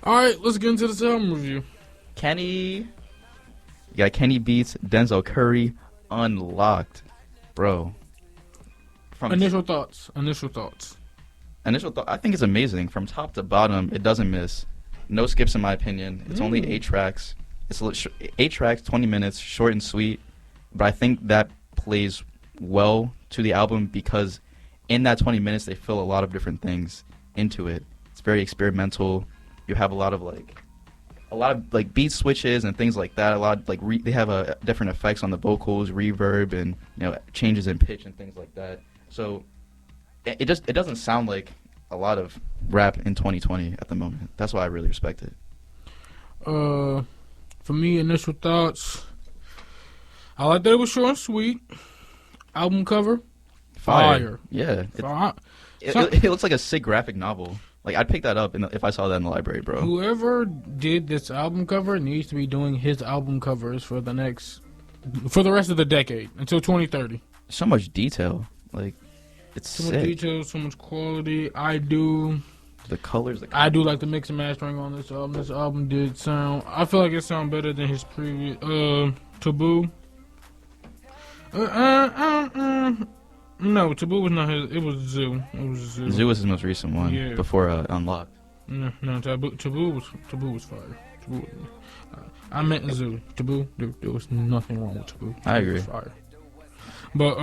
All right, let's get into this album review. You got Kenny Beats, Denzel Curry, Unlocked, bro. Initial thoughts. I think it's amazing from top to bottom. It doesn't miss. No skips in my opinion. It's only 8 tracks. It's 8 tracks, 20 minutes, short and sweet. But I think that plays well to the album because in that 20 minutes they fill a lot of different things into it. It's very experimental. You have a lot of beat switches and things like that. A lot of, they have different effects on the vocals, reverb, and changes in pitch and things like that. So it doesn't sound like a lot of rap in 2020 at the moment. That's why I really respect it. For me, initial thoughts. I like that it was short and sweet. Album cover, fire. Yeah, it looks like a sick graphic novel. Like I'd pick that up if I saw that in the library, bro. Whoever did this album cover needs to be doing his album covers for the rest of the decade until 2030. So much detail, it's so sick. much detail, so much quality. I do like the mix and mastering on this album. This album did sound. I feel like it sounded better than his previous Taboo. No, Taboo was not his. It was Zoo. Zoo was his most recent one before Unlocked. No, Taboo was fire. I meant Zoo. Taboo, there was nothing wrong with Taboo. I agree. It was fire. But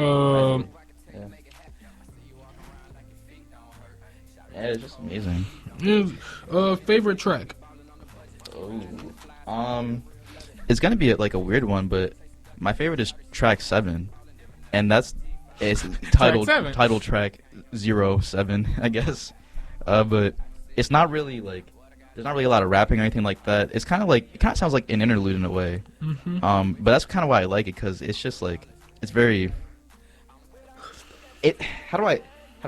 yeah, it's just amazing. Favorite track? It's gonna be a weird one, but my favorite is track 7, and it's titled track 07, I guess. But it's not really there's not really a lot of rapping or anything like that. It's kind of sounds like an interlude in a way. Mm-hmm. But that's kind of why I like it because it's just it's very. How do I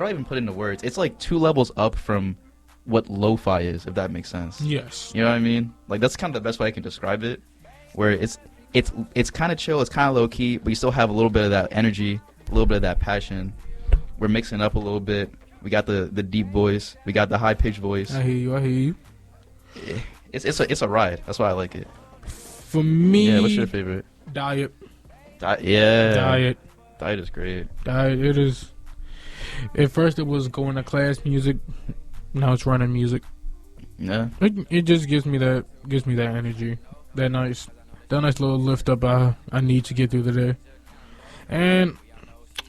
even put it into words? It's 2 levels up from what lo-fi is, if that makes sense. Yes. You know what I mean? That's kind of the best way I can describe it. Where it's kind of chill, it's kind of low key, but you still have a little bit of that energy, a little bit of that passion. We're mixing up a little bit. We got the deep voice, we got the high pitched voice. I hear you. It's a ride. That's why I like it. For me, yeah. What's your favorite? Diet. Diet is great. Diet. It is. At first, it was going to class music. Now it's running music. Yeah. It just gives me that energy. That nice little lift up I need to get through the day. And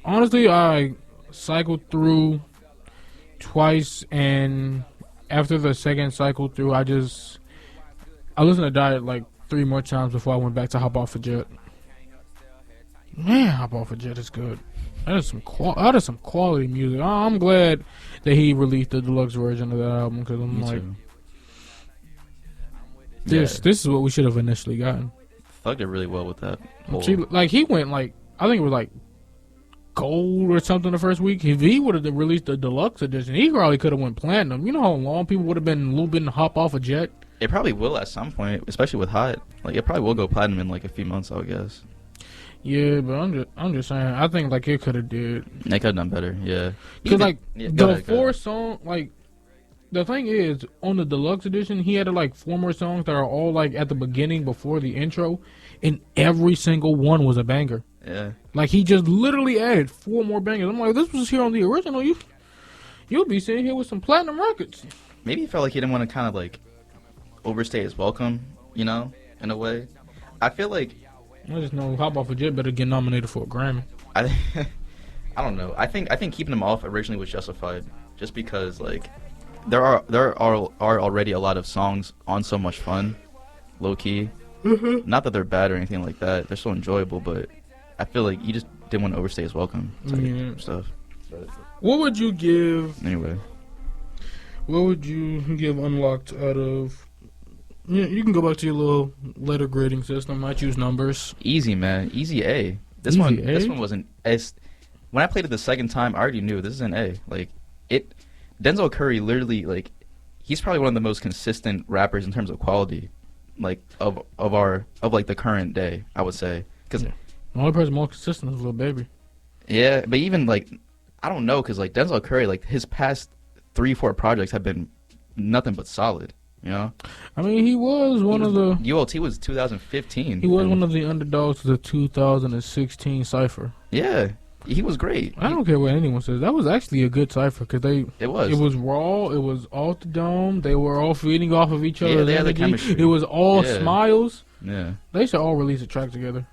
honestly, I cycled through twice, and after the second cycle through, I listened to Diet 3 more times before I went back to Hop Off a Jet. Man, Hop Off a Jet is good. That is some quality music. I'm glad that he released the deluxe version of that album because I'm This is what we should have initially gotten. Thug did really well with that. He went I think it was gold or something the first week. If he would have released the deluxe edition, he probably could have went platinum. You know how long people would have been a little bit in Hop Off a Jet? It probably will at some point, especially with Hot. It probably will go platinum in a few months, I would guess. Yeah, but I'm just saying. I think it could have did. They could have done better. Yeah. Because the 4 song the thing is on the deluxe edition he had 4 more songs that are all at the beginning before the intro, and every single one was a banger. Yeah. He just literally added 4 more bangers. I'm this was here on the original. You'll be sitting here with some platinum records. Maybe he felt like he didn't want to kind of overstay his welcome, in a way. I feel I just know Hop Off a Jet better get nominated for a Grammy. I don't know. I think keeping him off originally was justified, just because there are already a lot of songs on So Much Fun, low key. Mm-hmm. Not that they're bad or anything like that. They're so enjoyable, but I feel you just didn't want to overstay his welcome. Stuff. What would you give? Anyway. What would you give Unlocked out of? You can go back to your little letter grading system. I choose numbers. Easy, man. Easy A. This one wasn't as. When I played it the second time, I already knew this is an A. Denzel Curry literally he's probably one of the most consistent rappers in terms of quality, of the current day. I would say because the only person more consistent is Lil Baby. Yeah, but even I don't know because Denzel Curry his past 3-4 projects have been nothing but solid. You know, I mean, he was one of the ULT was 2015. he was one of the underdogs to the 2016 cipher. Yeah, he was great. I don't care what anyone says. That was actually a good cipher because It was. it was raw. It was off the dome. They were all feeding off of each other's they had the energy. chemistry. It was all smiles. Yeah. They should all release a track together.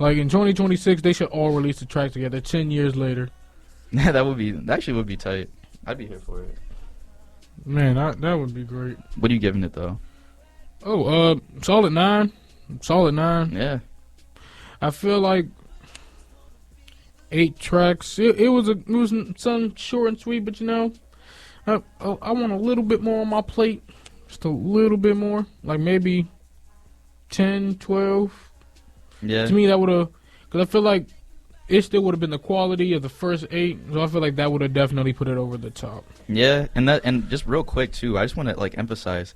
Like in 2026, they should all release a track together. 10 years later. That actually would be tight. I'd be here for it. Man, that would be great. What are you giving it though? Oh, solid 9. Solid 9. Yeah. I feel like 8 tracks. It was some short and sweet, but I want a little bit more on my plate. Just a little bit more. Like maybe 10, 12. Yeah. To me, that would have, because I feel like it still would have been the quality of the first 8. So I feel like that would have definitely put it over the top. Yeah, and just real quick too, I just want to like emphasize,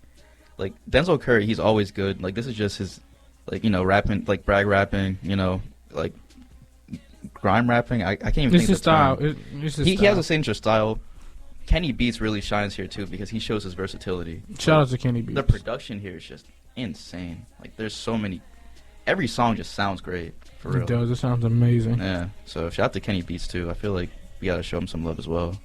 like Denzel Curry, he's always good. Like this is just his, like rapping, like brag rapping, like grime rapping. I can't even It's think his of the term. style. It's his He style. has a signature style. Kenny Beats really shines here too because he shows his versatility. Shout out to Kenny Beats. The production here is just insane. Like there's so many. Every song just sounds great, for real. It does. It sounds amazing. Yeah. So shout out to Kenny Beats too. I feel like we gotta show him some love as well.